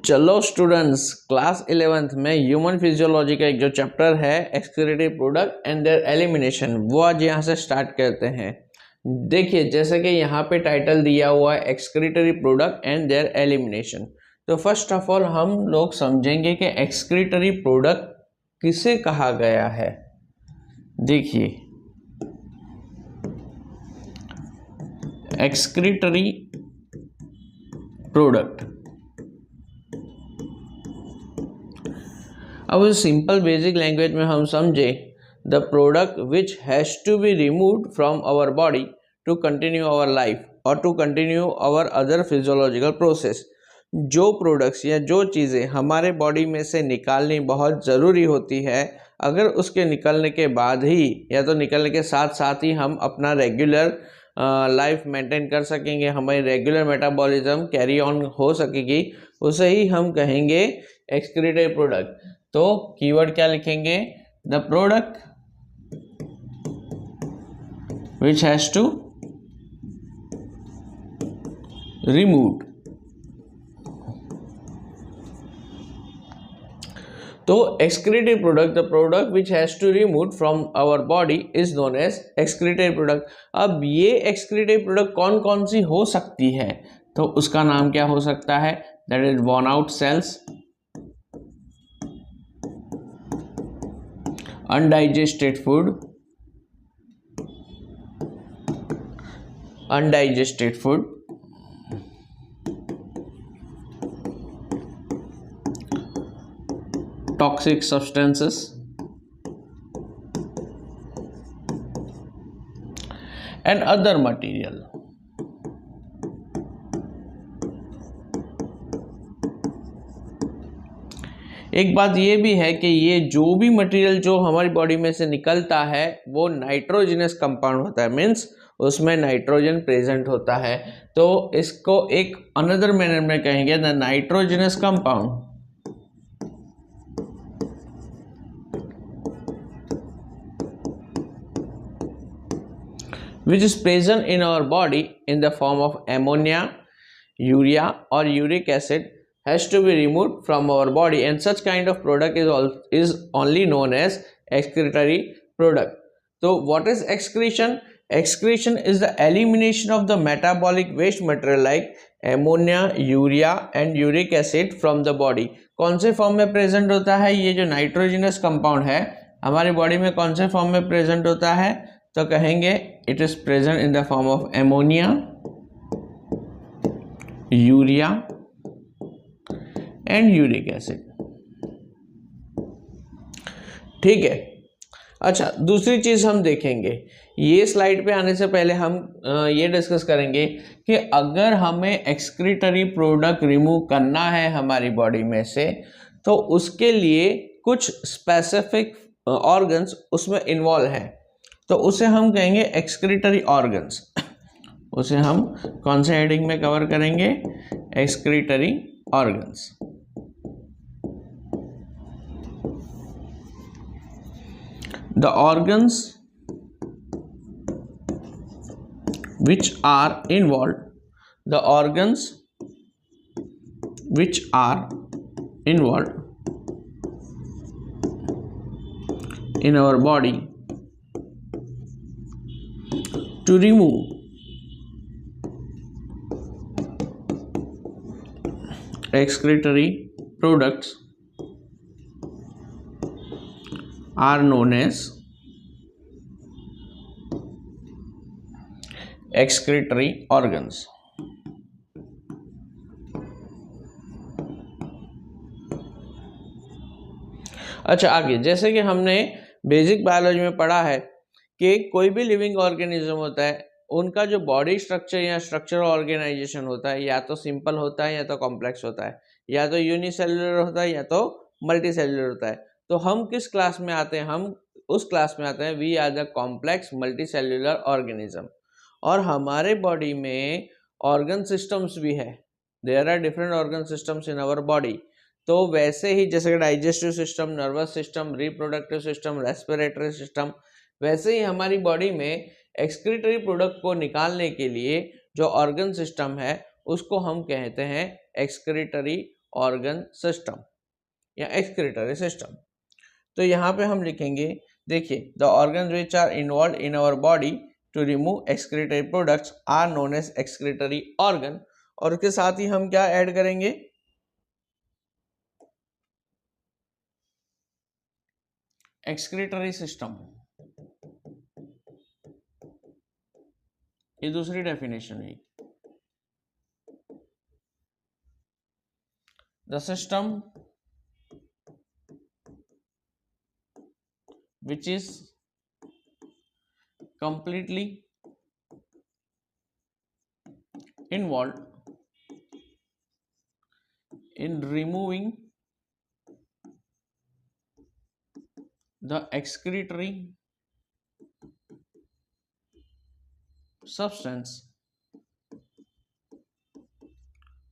चलो students, class 11th में human physiology का एक जो चैप्टर है excretory product and their elimination, वो आज यहाँ से स्टार्ट करते हैं। देखिए, जैसे कि यहाँ पे टाइटल दिया हुआ है excretory product and their elimination. तो फर्स्ट ऑफ ऑल हम लोग समझेंगे कि एक्सक्रीटरी प्रोडक्ट किसे कहा गया है। देखिए, एक्सक्रीटरी प्रोडक्ट, अब सिंपल बेसिक लैंग्वेज में हम समझे, the product which has to be removed from our body to continue our life और to continue our other physiological process. जो प्रोडक्ट्स या जो चीज़ें हमारे बॉडी में से निकालनी बहुत ज़रूरी होती है, अगर उसके निकलने के बाद ही या तो निकलने के साथ साथ ही हम अपना रेगुलर लाइफ मेंटेन कर सकेंगे, हमारी रेगुलर मेटाबॉलिज्म कैरी ऑन हो सकेगी, उसे ही हम कहेंगे एक्सक्रीटरी प्रोडक्ट। तो कीवर्ड क्या लिखेंगे? The product which has to remove. तो excretory product, the product which has to remove from our body is known as excretory product. अब ये एक्सक्रीटरी प्रोडक्ट कौन कौन सी हो सकती है? तो उसका नाम क्या हो सकता है? That is worn out sales, undigested food, toxic substances, and other material. एक बात ये भी है कि ये जो भी मटेरियल जो हमारी बॉडी में से निकलता है वो नाइट्रोजनस कंपाउंड होता है, मीन्स उसमें नाइट्रोजन प्रेजेंट होता है। तो इसको एक अनदर मैनर में कहेंगे the nitrogenous compound which is present in our body in the form of ammonia, urea or uric acid has to be removed from our body, and such kind of product is only known as excretory product. So what is excretion? Excretion is the elimination of the metabolic waste material like ammonia, urea and uric acid from the body. कौन से form में present होता है? ये जो nitrogenous compound है हमारी body में कौन से फॉर्म में प्रेजेंट होता है? तो कहेंगे it is present in the form of ammonia, urea and uric acid. ठीक है। अच्छा, दूसरी चीज हम देखेंगे, ये स्लाइड पे आने से पहले हम ये डिस्कस करेंगे कि अगर हमें एक्सक्रीटरी प्रोडक्ट रिमूव करना है हमारी बॉडी में से, तो उसके लिए कुछ स्पेसिफिक ऑर्गन्स उसमें इन्वॉल्व हैं, तो उसे हम कहेंगे एक्सक्रीटरी ऑर्गन्स। उसे हम कौन से हेडिंग में कवर करेंगे? Excretory organs. The organs which are involved, the organs which are involved in our body to remove excretory products are known as excretory organs. अच्छा, आगे जैसे कि हमने बेसिक बायोलॉजी में पढ़ा है कि कोई भी लिविंग ऑर्गेनिज्म होता है, उनका जो बॉडी स्ट्रक्चर या स्ट्रक्चरल ऑर्गेनाइजेशन होता है या तो सिंपल होता है या तो कॉम्प्लेक्स होता है, या तो यूनिसेलुलर होता है या तो मल्टीसेलुलर होता है। तो हम किस क्लास में आते हैं? हम उस क्लास में आते हैं we are the complex multicellular organism. और हमारे बॉडी में ऑर्गन सिस्टम्स भी है, there are different organ systems in our body. तो वैसे ही जैसे digestive system, nervous system, reproductive system, respiratory system, वैसे ही हमारी बॉडी में एक्सक्रीटरी प्रोडक्ट को निकालने के लिए जो ऑर्गन सिस्टम है उसको हम कहते हैं एक्सक्रीटरी ऑर्गन सिस्टम या एक्सक्रीटरी सिस्टम। तो यहाँ पे हम लिखेंगे, देखिए, the organ which are involve in our body to remove excretory products are known as excretory organ. और उसके साथ ही हम क्या ऐड करेंगे, एक्सक्रीटरी सिस्टम, ये दूसरी डेफिनेशन है। The system which is completely involved in removing the excretory substance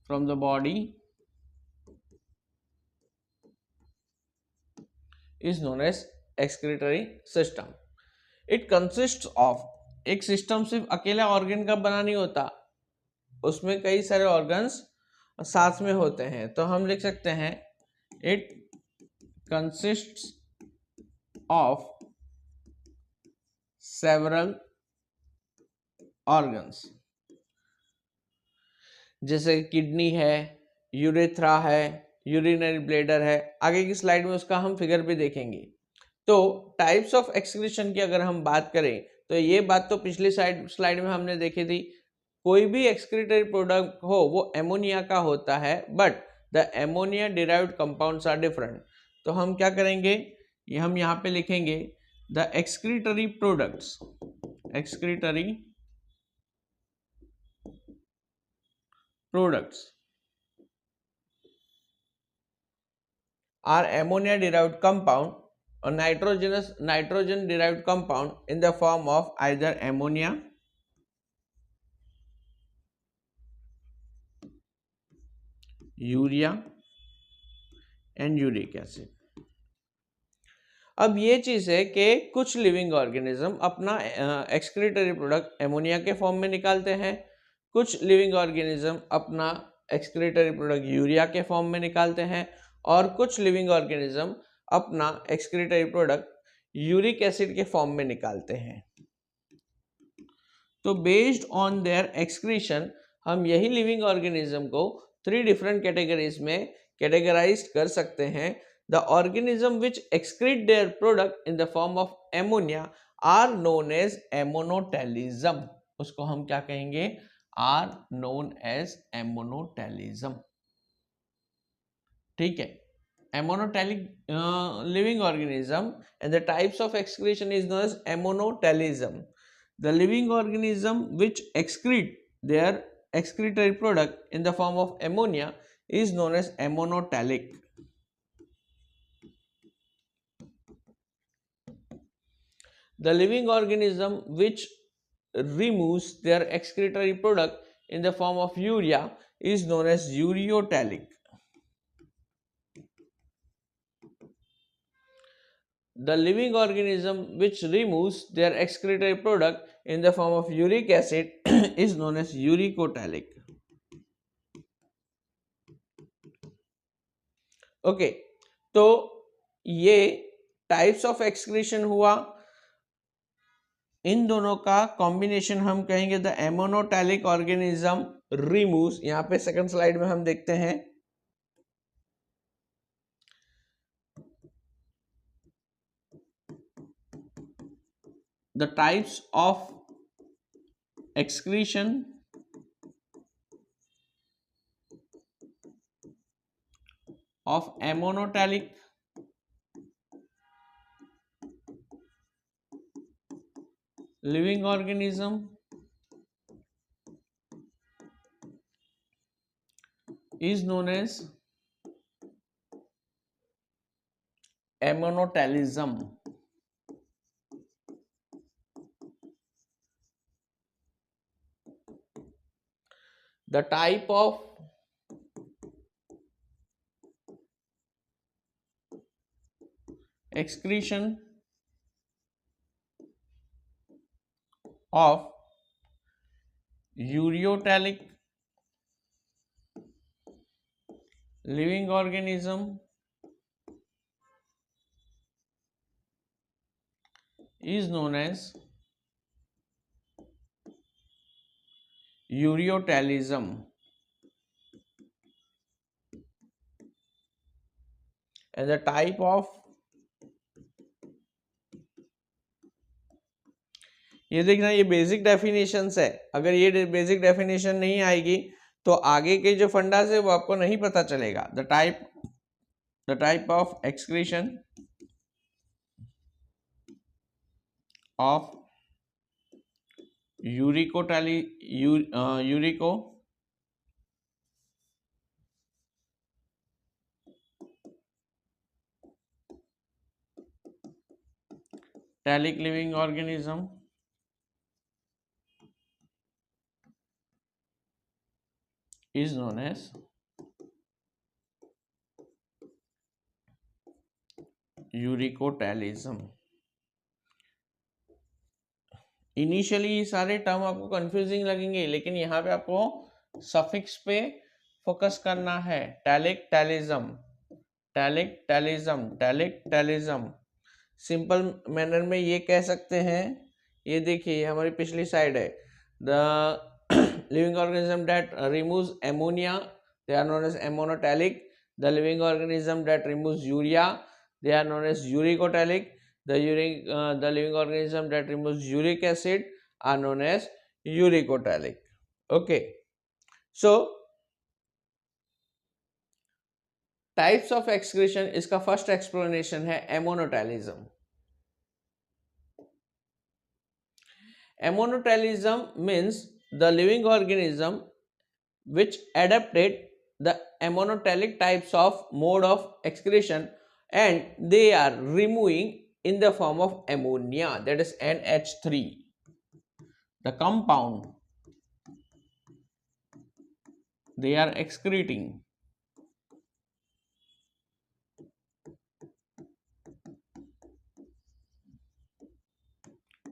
from the body is known as excretory system. It consists of, एक सिस्टम सिर्फ अकेला ऑर्गन का बना नहीं होता, उसमें कई सारे ऑर्गन्स साथ में होते हैं। तो हम लिख सकते हैं it consists of several organs, जैसे किडनी है, यूरेथ्रा है, यूरिनरी ब्लैडर है। आगे की स्लाइड में उसका हम फिगर भी देखेंगे। तो टाइप्स ऑफ एक्सक्रीशन की अगर हम बात करें तो ये बात तो पिछली स्लाइड में हमने देखी थी, कोई भी एक्सक्रीटरी प्रोडक्ट हो वो एमोनिया का होता है, but the ammonia derived compounds are different. तो हम क्या करेंगे, ये हम यहाँ पे लिखेंगे the excretory products, excretory products are ammonia derived compound or nitrogen derived compound in the form of either ammonia, urea and uric acid. अब ये चीज है कि कुछ लिविंग ऑर्गेनिज्म अपना एक्सक्रीटरी प्रोडक्ट एमोनिया के फॉर्म में निकालते हैं, कुछ लिविंग ऑर्गेनिज्म अपना एक्सक्रीटरी प्रोडक्ट यूरिया के फॉर्म में निकालते हैं, और कुछ लिविंग ऑर्गेनिज्म अपना एक्सक्रीटरी प्रोडक्ट यूरिक एसिड के फॉर्म में निकालते हैं। तो बेस्ड ऑन देयर एक्सक्रीशन हम यही लिविंग ऑर्गेनिज्म को 3 डिफरेंट कैटेगरीज में कैटेगराइज कर सकते हैं। The organism which excrete their product in the form of ammonia are known as ammonotelism. उसको हम क्या कहेंगे, आर नोन एज एमोनोटेलिज्म। ठीक है, ammonotelic living organism and the types of excretion is known as ammonotelism. The living organism which excrete their excretory product in the form of ammonia is known as ammonotelic. The living organism which removes their excretory product in the form of urea is known as ureotelic. The living organism which removes their excretory product in the form of uric acid is known as uricotelic. Okay, तो ये types of excretion हुआ, इन दोनों का combination हम कहेंगे the एमोनोटेलिक organism removes. यहां पे second slide में हम देखते हैं the types of excretion of ammonotelic living organism is known as ammonotelism. The type of excretion of ureotelic living organism is known as ureotelism, and the type of, ये देखना ये basic definitions है, अगर ये बेसिक डेफिनेशन नहीं आएगी तो आगे के जो फंडास है वो आपको नहीं पता चलेगा। The type of excretion of uricotelic living organism is known as uricotelism. Initially ये सारे टर्म आपको कंफ्यूजिंग लगेंगे, लेकिन यहाँ पे आपको सफिक्स पे फोकस करना है। Telic telism, telic telism, telic telism. Simple manner में ये कह सकते हैं, ये देखिए हमारी पिछली साइड है, the living organism that removes ammonia, they are known as ammonotelic. The living organism that removes urea, they are known as uricotelic. The living organism that removes uric acid are known as uricotelic. Okay, so types of excretion, इसका first explanation है ammonotelism. Ammonotelism means the living organism which adapted the ammonotelic types of mode of excretion, and they are removing in the form of ammonia, that is NH3. The compound they are excreting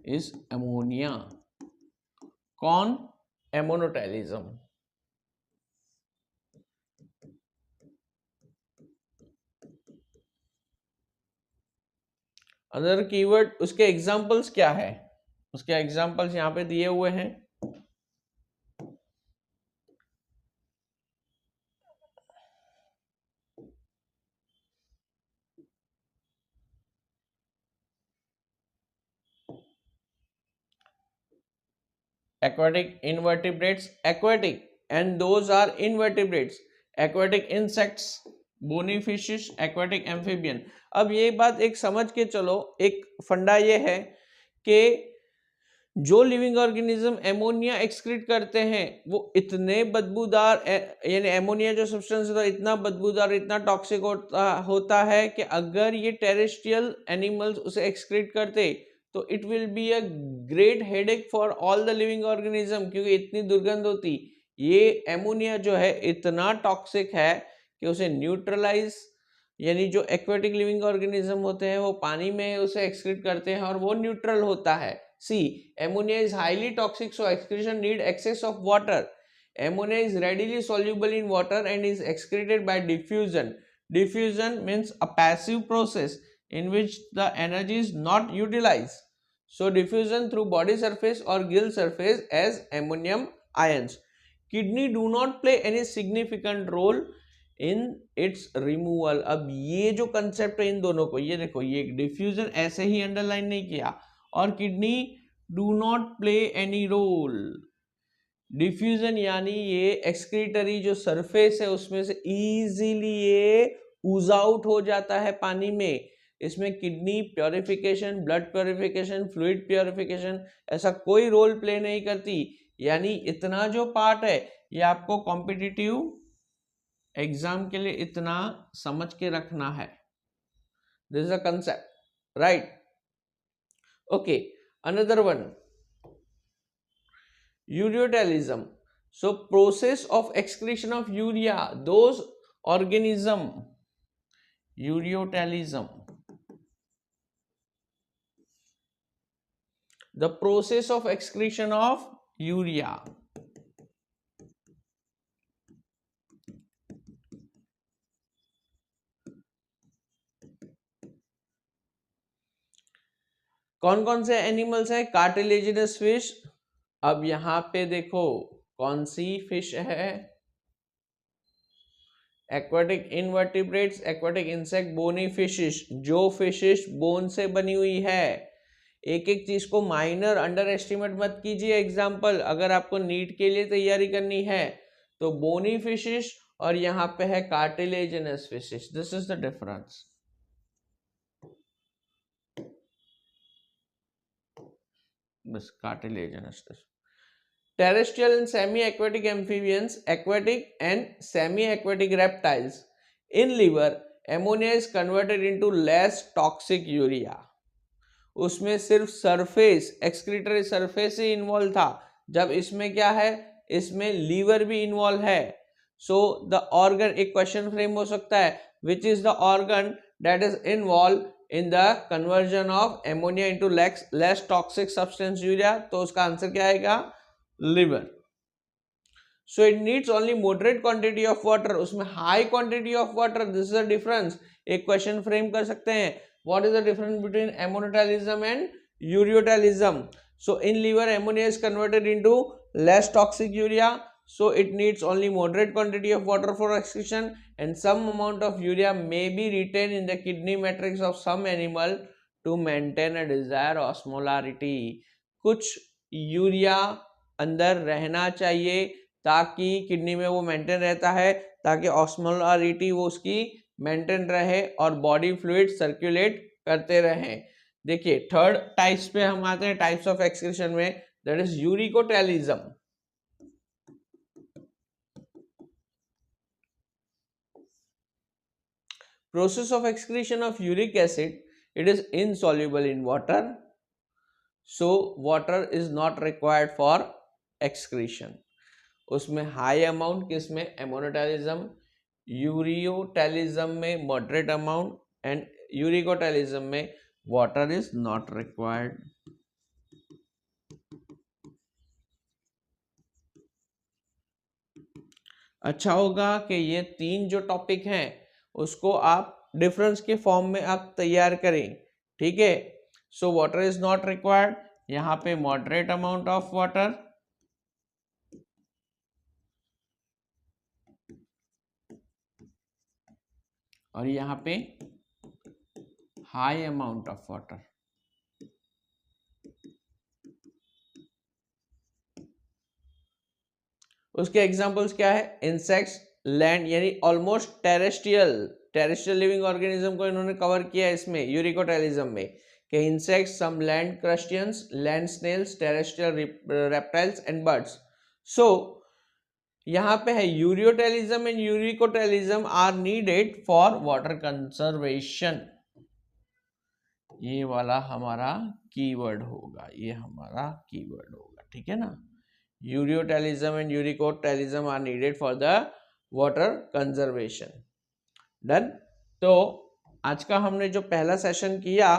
is ammonia. कौन? ammonotelism. Other keyword, उसके examples क्या है? उसके examples यहाँ पे दिए हुए हैं। Aquatic invertebrates, aquatic, and those are invertebrates. Aquatic insects, bony fishes, aquatic amphibian. अब ये बात एक समझ के चलो, एक फंडा ये है कि जो लिविंग ऑर्गेनिज्म एमोनिया एक्सक्रीट करते हैं वो इतने बदबूदार, यानी एमोनिया जो सब्सटेंस होता है इतना बदबूदार, इतना टॉक्सिक होता है कि अगर ये टेरेस्ट्रियल एनिमल्स उसे एक्सक्रीट करते तो it will be a great headache for all the living organism, क्योंकि इतनी दुर्गंध होती। ये एमोनिया जो है इतना टॉक्सिक है कि उसे न्यूट्रलाइज, यानी जो एक्वेटिक लिविंग ऑर्गेनिज्म होते हैं वो पानी में उसे एक्सक्रीट करते हैं और वो न्यूट्रल होता है। See, ammonia is highly toxic, so excretion need excess of water. Ammonia is readily soluble in water and is excreted by diffusion. Diffusion means a passive process in which the energy is not utilized. So diffusion through body surface or gill surface as ammonium ions. Kidney do not play any significant role in its removal. अब ये जो concept है इन दोनों को, ये देखो, ये diffusion ऐसे ही अंडरलाइन नहीं किया, और kidney do not play any role. Diffusion यानी ये एक्सक्रीटरी जो सरफेस है उसमें से इजीली ये ऊज आउट हो जाता है पानी में। इसमें kidney purification, blood purification, fluid purification ऐसा कोई रोल प्ले नहीं करती। यानी इतना जो पार्ट है ये आपको कॉम्पिटिटिव एग्जाम के लिए इतना समझ के रखना है। This is a concept, right? Okay, another one, ureotelism. So process of excretion of urea, those organism, ureotelism, the process of excretion of urea. कौन कौन से एनिमल्स हैं? Cartilaginous fish. अब यहां पे देखो कौन सी फिश है? एक्वाटिक इनवर्टिब्रेट्स, एक्वाटिक इंसेक्ट, बोनी फिशिश। जो फिशिश बोन से बनी हुई है, एक एक चीज को माइनर अंडर एस्टिमेट मत कीजिए। एग्जाम्पल अगर आपको नीट के लिए तैयारी करनी है तो बोनी फिशिश और यहाँ पे है cartilaginous fishes, this is the difference. बस cartilaginous. Terrestrial and semi-aquatic amphibians, aquatic and semi-aquatic reptiles. In liver, ammonia is converted into less toxic urea. उसमें सिर्फ सरफेस एक्सक्रीटरी सरफेस ही इन्वॉल्व था, जब इसमें क्या है, इसमें लीवर भी इन्वॉल्व है। सो द ऑर्गन, एक क्वेश्चन फ्रेम हो सकता है, which is the organ that is involve in the conversion of ammonia into less toxic substance urea? तो उसका आंसर क्या आएगा? Liver. So it needs only moderate quantity of water, उसमें high quantity of water, this is the difference. एक question frame कर सकते हैं, what is the difference between ammonotelism and ureotelism? So in liver ammonia is converted into less toxic urea, so it needs only moderate quantity of water for excretion and some amount of urea may be retained in the kidney matrix of some animal to maintain a desired osmolarity. कुछ urea अंदर रहना चाहिए ताकि kidney में वो maintain रहता है, ताकि ऑस्मोलारिटी वो उसकी मेंटेन रहे और बॉडी फ्लूइड सर्कुलेट करते रहे। देखिए थर्ड टाइप्स पे हम आते हैं, टाइप्स ऑफ एक्सक्रीशन में, that is uricotelism. Process of excretion of uric acid, it is insoluble in water, so water is not required for excretion. उसमें हाई अमाउंट किसमें? एमोनोटालिज्म। यूरियोटेलिज्म में मॉडरेट अमाउंट एंड यूरिकोटेलिज्म में water is not required. अच्छा होगा कि ये तीन जो टॉपिक हैं उसको आप डिफरेंस के फॉर्म में आप तैयार करें, ठीक है? So water is not required, यहाँ पे मॉडरेट अमाउंट ऑफ वाटर, और यहाँ पे हाई अमाउंट ऑफ वाटर। उसके एग्जांपल्स क्या है? इंसेक्ट्स, लैंड यानी ऑलमोस्ट टेरेस्ट्रियल लिविंग ऑर्गेनिज्म को इन्होंने कवर किया है इसमें यूरिकोटेलिज्म में, कि insects, some land crustaceans, land snails, terrestrial reptiles and birds. So यहाँ पे है ureotelism and uricotelism are needed for water conservation. ये वाला हमारा कीवर्ड होगा, ये हमारा कीवर्ड होगा, ठीक है ना? Ureotelism and uricotelism are needed for the water conservation. Done. तो आज का हमने जो पहला सेशन किया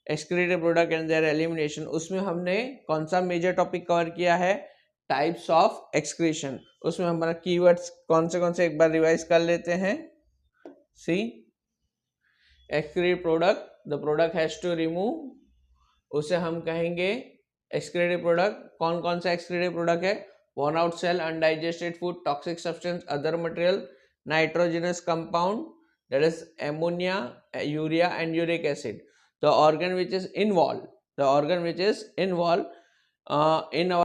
excreted product and their elimination, उसमें हमने कौन सा मेजर टॉपिक कवर किया है? Types of excretion. उसमें हमारा कीवर्ड्स कौन से एक बार रिवाइज कर लेते हैं। See, excreted product, the product has to remove, उसे हम कहेंगे एक्सक्रीटेड प्रोडक्ट। कौन कौन सा एक्सक्रीटेड प्रोडक्ट है? Worn out cell, undigested food, toxic substance, other material, nitrogenous compound, that is ammonia, urea and uric acid. The organ which is involved in our